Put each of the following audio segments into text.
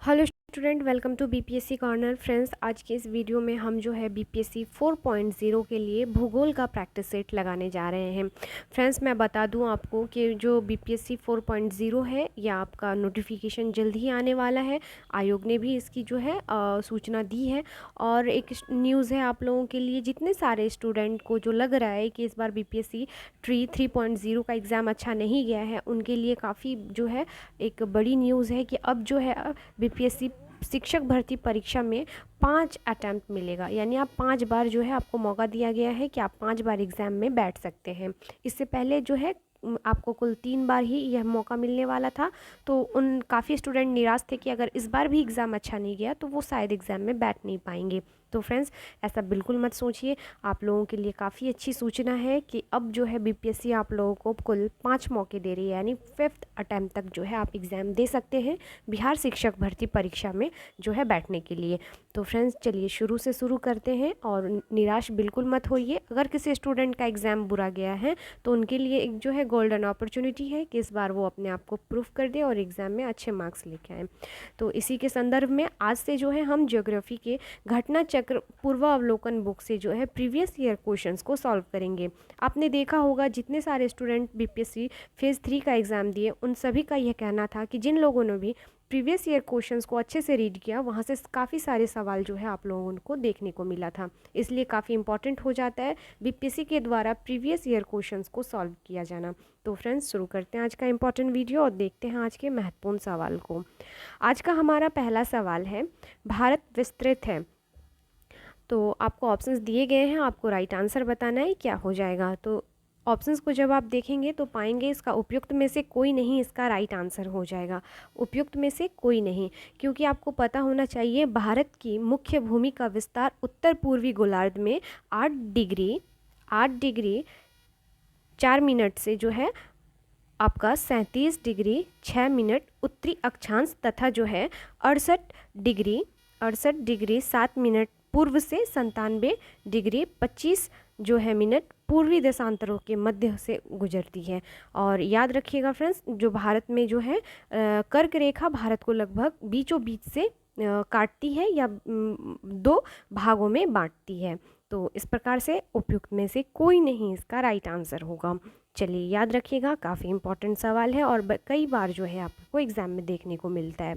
Hello student, welcome to BPSC corner. Friends, आज के इस वीडियो में हम जो है बीपीएससी 4.0 के लिए भूगोल का प्रैक्टिस सेट लगाने जा रहे हैं। फ्रेंड्स, मैं बता दूं आपको कि जो बीपीएससी 4.0 है यह आपका नोटिफिकेशन जल्द ही आने वाला है। आयोग ने भी इसकी जो है सूचना दी है। और एक न्यूज़ है आप लोगों के लिए, जितने सारे स्टूडेंट को जो लग रहा है कि इस बार बीपीएससी 3.0 का एग्ज़ाम अच्छा नहीं गया है, उनके लिए काफ़ी जो है एक बड़ी न्यूज़ है कि अब जो है बीपीएससी शिक्षक भर्ती परीक्षा में 5 अटैम्प्ट मिलेगा। यानी आप 5 बार जो है आपको मौका दिया गया है कि आप 5 बार एग्ज़ाम में बैठ सकते हैं। इससे पहले जो है आपको कुल 3 बार ही यह मौका मिलने वाला था। तो उन काफ़ी स्टूडेंट निराश थे कि अगर इस बार भी एग्ज़ाम अच्छा नहीं गया तो वो शायद एग्ज़ाम में बैठ नहीं पाएंगे। तो फ्रेंड्स, ऐसा बिल्कुल मत सोचिए। आप लोगों के लिए काफ़ी अच्छी सूचना है कि अब जो है बीपीएससी आप लोगों को कुल 5 मौके दे रही है, यानी 5th अटैम्प्ट तक जो है आप एग्ज़ाम दे सकते हैं बिहार शिक्षक भर्ती परीक्षा में जो है बैठने के लिए। तो फ्रेंड्स, चलिए शुरू से शुरू करते हैं और निराश बिल्कुल मत होइए। अगर किसी स्टूडेंट का एग्ज़ाम बुरा गया है तो उनके लिए एक जो है गोल्डन अपॉर्चुनिटी है कि इस बार वो अपने आप को प्रूफ कर दे और एग्ज़ाम में अच्छे मार्क्स लेके आए। तो इसी के संदर्भ में आज से जो है हम ज्योग्राफी के घटना चक्र पूर्वावलोकन बुक से जो है प्रीवियस ईयर क्वेश्चंस को सॉल्व करेंगे। आपने देखा होगा जितने सारे स्टूडेंट बीपीएससी फेज़ 3 का एग्ज़ाम दिए, उन सभी का यह कहना था कि जिन लोगों ने भी प्रीवियस ईयर क्वेश्चंस को अच्छे से रीड किया, वहाँ से काफ़ी सारे सवाल जो है आप लोगों को देखने को मिला था। इसलिए काफ़ी इंपॉर्टेंट हो जाता है बीपीएससी के द्वारा प्रीवियस ईयर क्वेश्चंस को सॉल्व किया जाना। तो फ्रेंड्स, शुरू करते हैं आज का इंपॉर्टेंट वीडियो और देखते हैं आज के महत्वपूर्ण सवाल को। आज का हमारा पहला सवाल है, भारत विस्तृत है। तो आपको ऑप्शंस दिए गए हैं, आपको राइट आंसर बताना है क्या हो जाएगा। तो ऑप्शंस को जब आप देखेंगे तो पाएंगे इसका उपयुक्त में से कोई नहीं इसका राइट आंसर हो जाएगा। उपयुक्त में से कोई नहीं, क्योंकि आपको पता होना चाहिए भारत की मुख्य भूमि का विस्तार उत्तर पूर्वी गोलार्ध में 8 डिग्री 4 मिनट से जो है आपका 37 डिग्री 6 मिनट उत्तरी अक्षांश तथा जो है 68 डिग्री 7 मिनट पूर्व से 97 डिग्री 25 जो है मिनट पूर्वी देशांतरों के मध्य से गुजरती है। और याद रखिएगा फ्रेंड्स, जो भारत में जो है कर्क रेखा भारत को लगभग बीचों बीच से काटती है या 2 भागों में बांटती है। तो इस प्रकार से उपयुक्त में से कोई नहीं इसका राइट आंसर होगा। चलिए याद रखिएगा, काफ़ी इंपॉर्टेंट सवाल है और कई बार जो है आपको एग्ज़ाम में देखने को मिलता है।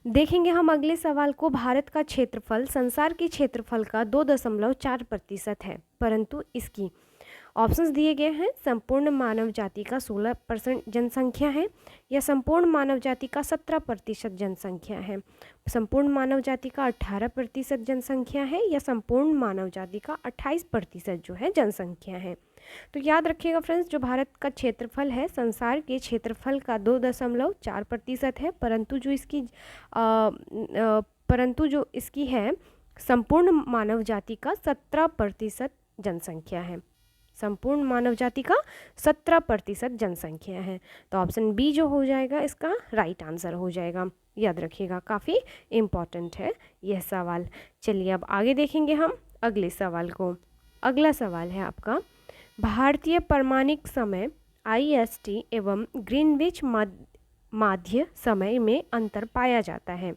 देखेंगे हम अगले सवाल को। भारत का क्षेत्रफल संसार के क्षेत्रफल का 2.4% है, परंतु इसकी ऑप्शंस दिए गए हैं। संपूर्ण मानव जाति का 16% जनसंख्या है, या संपूर्ण मानव जाति का 17% जनसंख्या है, संपूर्ण मानव जाति का 18% जनसंख्या है, या संपूर्ण मानव जाति का 28% जो है जनसंख्या है। तो याद रखिएगा फ्रेंड्स, जो भारत का क्षेत्रफल है संसार के क्षेत्रफल का 2.4% है, परंतु जो इसकी है संपूर्ण मानव जाति का 17% जनसंख्या है। संपूर्ण मानव जाति का 17% जनसंख्या है। तो ऑप्शन बी जो हो जाएगा इसका राइट आंसर हो जाएगा। याद रखिएगा, काफ़ी इम्पॉर्टेंट है यह सवाल। चलिए अब आगे देखेंगे हम अगले सवाल को। अगला सवाल है आपका, भारतीय प्रमाणिक समय IST एवं ग्रीनविच माध्य समय में अंतर पाया जाता है।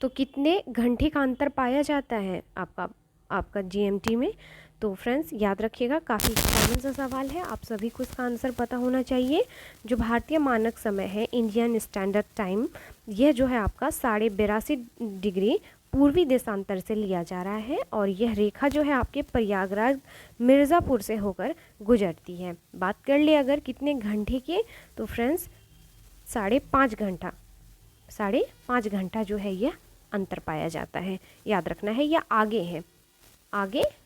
तो कितने घंटे का अंतर पाया जाता है आपका GMT में। तो फ्रेंड्स याद रखिएगा, काफ़ी कॉमन सा सवाल है, आप सभी को इसका आंसर पता होना चाहिए। जो भारतीय मानक समय है इंडियन स्टैंडर्ड टाइम, यह जो है आपका 82.5 डिग्री पूर्वी देशांतर से लिया जा रहा है, और यह रेखा जो है आपके प्रयागराज मिर्ज़ापुर से होकर गुजरती है। बात कर ले अगर कितने घंटे के, तो फ्रेंड्स 5.5 घंटा जो है यह अंतर पाया जाता है। याद रखना है, यह आगे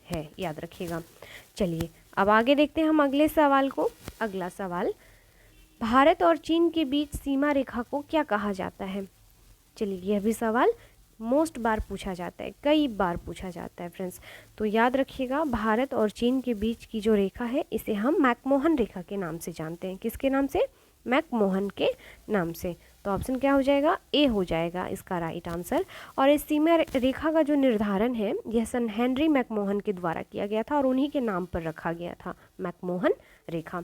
है, याद रखिएगा। चलिए अब आगे देखते हैं हम अगले सवाल को। अगला सवाल, भारत और चीन के बीच सीमा रेखा को क्या कहा जाता है। चलिए यह भी सवाल मोस्ट बार पूछा जाता है, कई बार पूछा जाता है फ्रेंड्स। तो याद रखिएगा, भारत और चीन के बीच की जो रेखा है इसे हम मैकमोहन रेखा के नाम से जानते हैं। किसके नाम से? मैकमोहन के नाम से। तो ऑप्शन क्या हो जाएगा? ए हो जाएगा इसका राइट आंसर। और इस सीमा रेखा का जो निर्धारण है यह सन हेनरी मैकमोहन के द्वारा किया गया था और उन्हीं के नाम पर रखा गया था, मैकमोहन रेखा।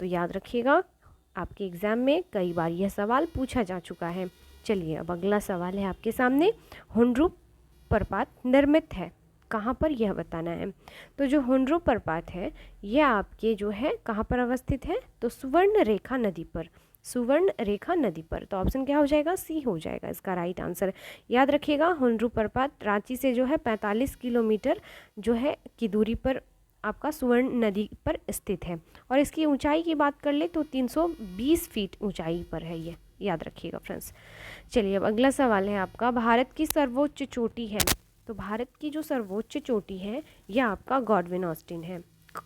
तो याद रखिएगा, आपके एग्ज़ाम में कई बार यह सवाल पूछा जा चुका है। चलिए अब अगला सवाल है आपके सामने, हुंड्रू प्रपात निर्मित है कहाँ पर, यह बताना है। तो जो हुंड्रू प्रपात है यह आपके जो है कहाँ पर अवस्थित है, तो सुवर्ण रेखा नदी पर, सुवर्ण रेखा नदी पर। तो ऑप्शन क्या हो जाएगा, सी हो जाएगा इसका राइट आंसर। याद रखिएगा हुंड्रू प्रपात रांची से जो है 45 किलोमीटर जो है की दूरी पर आपका सुवर्ण नदी पर स्थित है। और इसकी ऊंचाई की बात कर ले तो 320 फीट ऊंचाई पर है ये, याद रखिएगा फ्रेंड्स। चलिए अब अगला सवाल है आपका, भारत की सर्वोच्च चोटी है। तो भारत की जो सर्वोच्च चोटी है यह आपका गॉडविन ऑस्टिन है।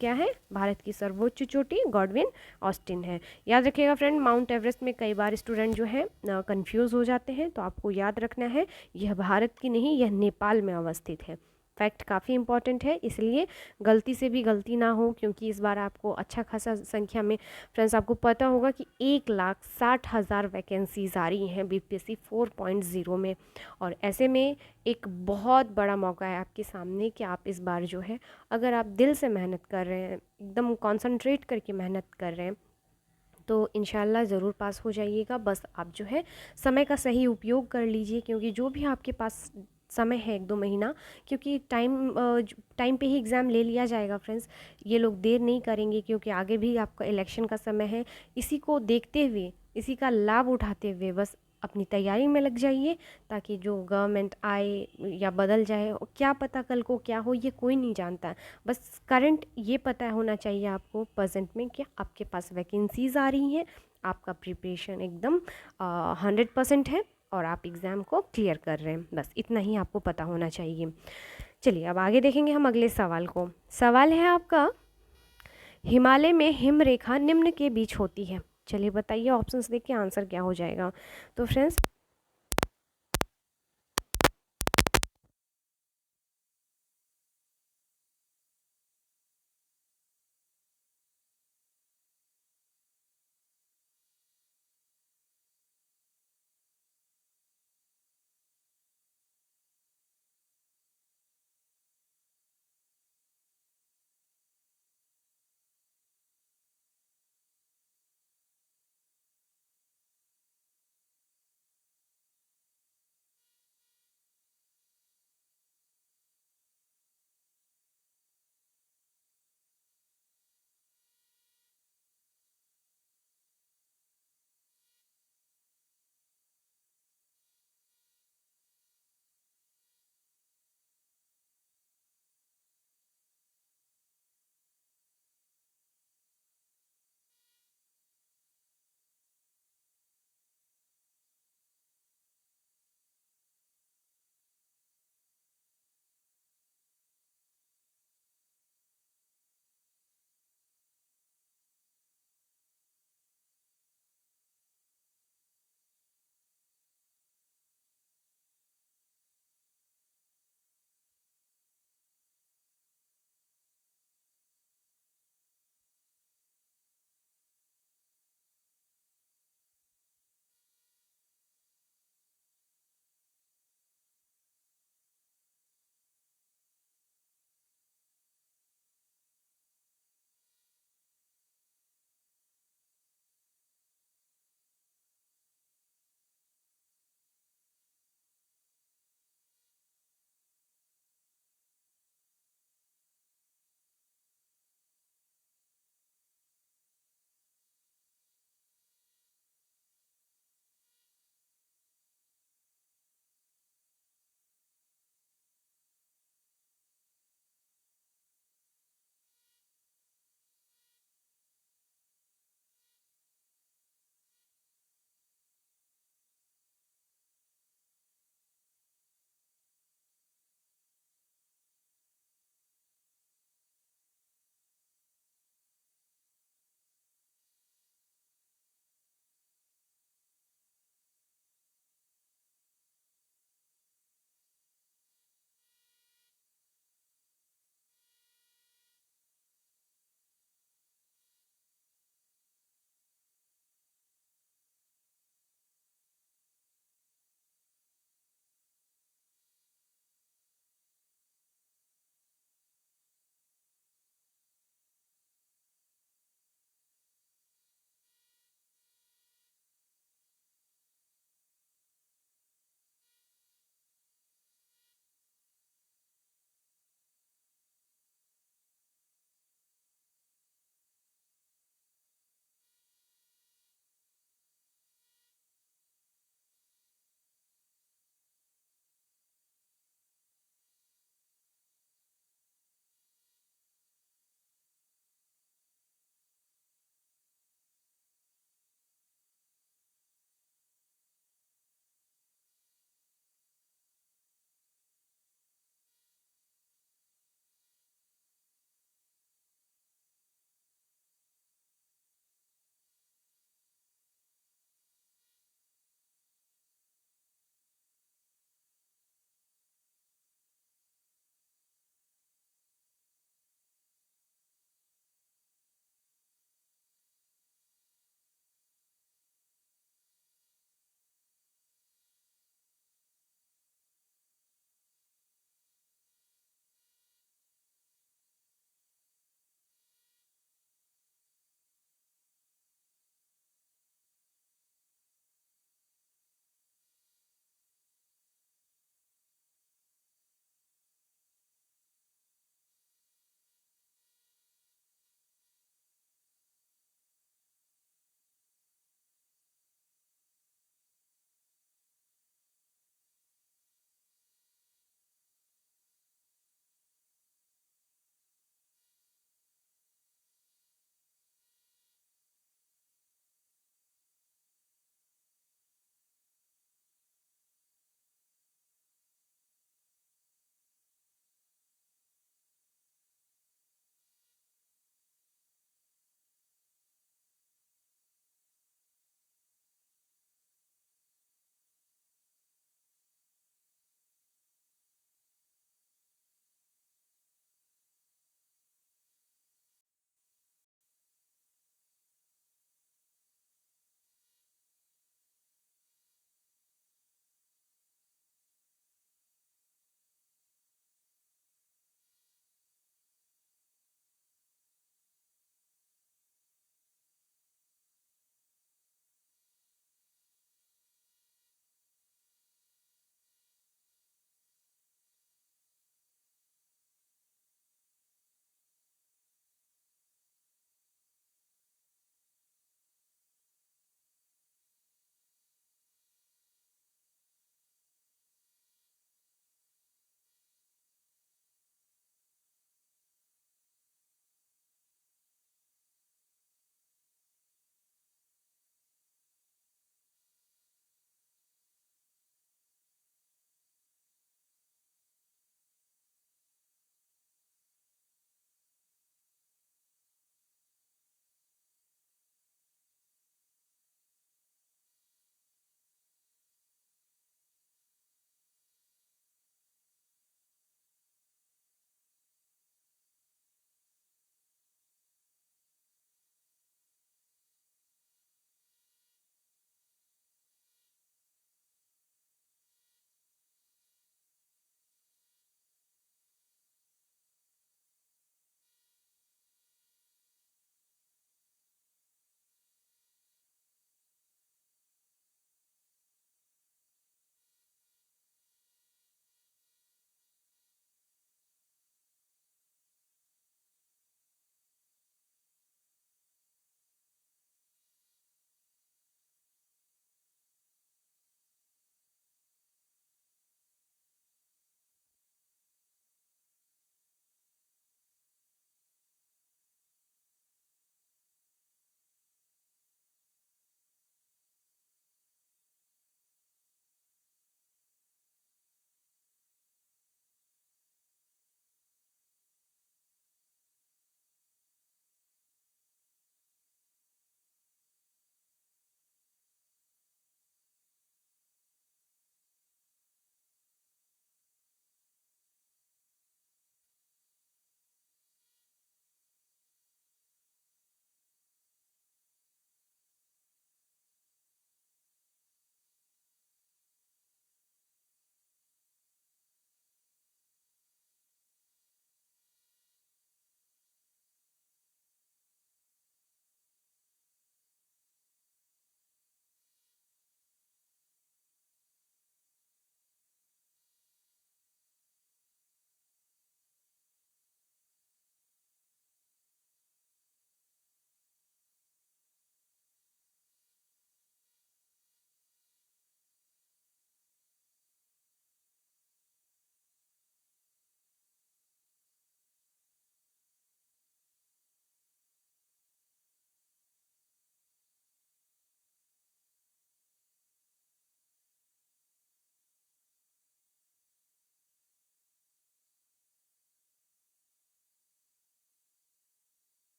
क्या है, भारत की सर्वोच्च चोटी गॉडविन ऑस्टिन है। याद रखिएगा फ्रेंड, माउंट एवरेस्ट में कई बार स्टूडेंट जो है कंफ्यूज हो जाते हैं, तो आपको याद रखना है यह भारत की नहीं, यह नेपाल में अवस्थित है। फैक्ट काफ़ी इंपॉर्टेंट है, इसलिए गलती से भी गलती ना हो, क्योंकि इस बार आपको अच्छा खासा संख्या में फ्रेंड्स आपको पता होगा कि 1,60,000 वैकेंसीज आ रही हैं बीपीएससी 4.0 में। और ऐसे में एक बहुत बड़ा मौका है आपके सामने कि आप इस बार जो है, अगर आप दिल से मेहनत कर रहे हैं, एकदम कॉन्सनट्रेट करके मेहनत कर रहे हैं, तो इंशाल्लाह ज़रूर पास हो जाइएगा। बस आप जो है समय का सही उपयोग कर लीजिए, क्योंकि जो भी आपके पास समय है 1-2 महीना, क्योंकि टाइम पे ही एग्ज़ाम ले लिया जाएगा फ्रेंड्स। ये लोग देर नहीं करेंगे, क्योंकि आगे भी आपका इलेक्शन का समय है। इसी को देखते हुए, इसी का लाभ उठाते हुए बस अपनी तैयारी में लग जाइए, ताकि जो गवर्नमेंट आए या बदल जाए, क्या पता कल को क्या हो, ये कोई नहीं जानता। बस करंट ये पता होना चाहिए आपको प्रेजेंट में कि आपके पास वैकेंसीज़ आ रही हैं, आपका प्रिपरेशन एकदम 100% है और आप एग्ज़ाम को क्लियर कर रहे हैं। बस इतना ही आपको पता होना चाहिए। चलिए अब आगे देखेंगे हम अगले सवाल को। सवाल है आपका, हिमालय में हिम रेखा निम्न के बीच होती है। चलिए बताइए, ऑप्शंस देख के आंसर क्या हो जाएगा। तो फ्रेंड्स